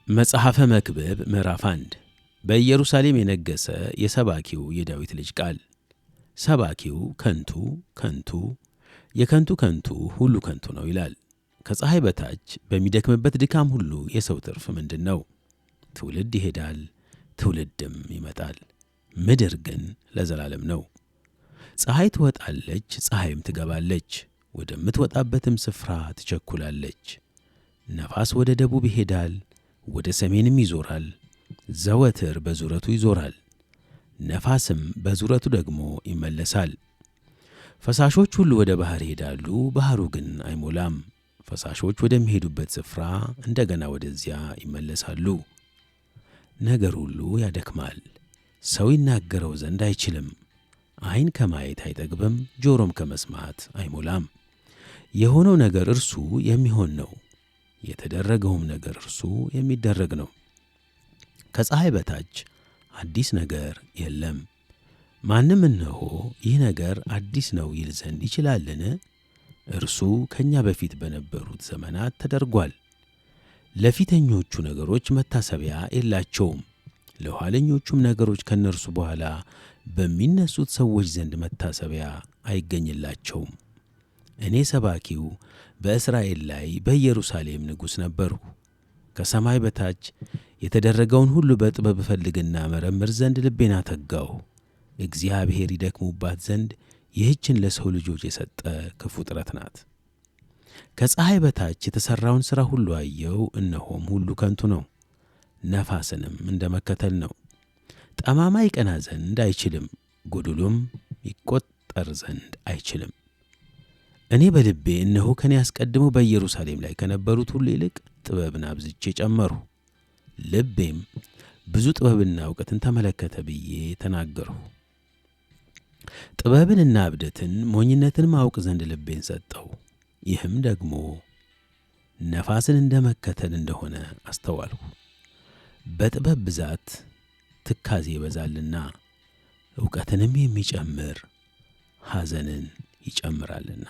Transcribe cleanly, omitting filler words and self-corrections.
መጽሐፈ መክብብ ምዕራፍ 1 በኢየሩሳሌም የነገሰ የሰባኪው የዳዊት ልጅ ቃል። ሰባኪው ከንቱ ከንቱ የከንቱ ከንቱ ሁሉ ከንቱ ነው ይላል። ከፀሐይ በታች በሚደክምበት ድካም ሁሉ የሰው ትርፍ ምንድን ነው? ትውልድ ይሄዳል፣ ትውልድም ይመጣል፣ ምድር ግን ለዘላለም ነው። ፀሐይ ትወጣለች፣ ፀሐይም ትገባለች፣ ወደምትወጣበትም ስፍራ ትቸኩላለች። ነፋስ ወደ ደቡብ ይሄዳል፣ ወደ ሰሜንም ይዞራል፣ ዘወትር በዙረቱ ይዞራል፣ ነፋስም በዙረቱ ደግሞ ይመለሳል። ፈሳሾች ሁሉ ወደ ባሕር ይሄዳሉ፣ ባሕሩ ግን አይሞላም። ፈሳሾች ወደሚሄዱበት ስፍራ እንደገና ወደዚያ ይመለሳሉ። ነገር ሁሉ ያደክማል፣ ሰው ይናገረው ዘንድ አይችልም። ዓይን ከማየት አይጠግብም፣ ጆሮም ከመስማት አይሞላም። የሆነው ነገር እርሱ የሚሆን ነው፣ የተደረገውም ነገር እርሱ የሚደረግ ነው። ከፀሐይ በታች አዲስ ነገር የለም። ማንም እነሆ ይህ ነገር አዲስ ነው ይል ዘንድ ይችላልን? እርሱ ከእኛ በፊት በነበሩት ዘመናት ተደርጓል። ለፊተኞቹ ነገሮች መታሰቢያ የላቸውም፣ ለኋለኞቹም ነገሮች ከእነርሱ በኋላ በሚነሱት ሰዎች ዘንድ መታሰቢያ አይገኝላቸውም። እኔ ሰባኪው በእስራኤል ላይ በኢየሩሳሌም ንጉሥ ነበርሁ። ከሰማይ በታች የተደረገውን ሁሉ በጥበብ እፈልግና መረምር ዘንድ ልቤን አተጋሁ። እግዚአብሔር ይደክሙባት ዘንድ ይህችን ለሰው ልጆች የሰጠ ክፉ ጥረት ናት። ከፀሐይ በታች የተሠራውን ሥራ ሁሉ አየው፣ እነሆም ሁሉ ከንቱ ነው፣ ነፋስንም እንደ መከተል ነው። ጠማማ ይቀና ዘንድ አይችልም፣ ጎዶሎም ይቈጠር ዘንድ አይችልም። እኔ በልቤ እነሆ ከኔ አስቀድመው በኢየሩሳሌም ላይ ከነበሩት ሁሉ ይልቅ ጥበብን አብዝቼ ጨመርሁ፣ ልቤም ብዙ ጥበብና እውቀትን ተመለከተ ብዬ ተናገርሁ። ጥበብንና እብደትን ሞኝነትን ማወቅ ዘንድ ልቤን ሰጠው። ይህም ደግሞ ነፋስን እንደ መከተል እንደሆነ አስተዋልሁ። በጥበብ ብዛት ትካዜ ይበዛልና፣ እውቀትንም የሚጨምር ሐዘንን ይጨምራልና።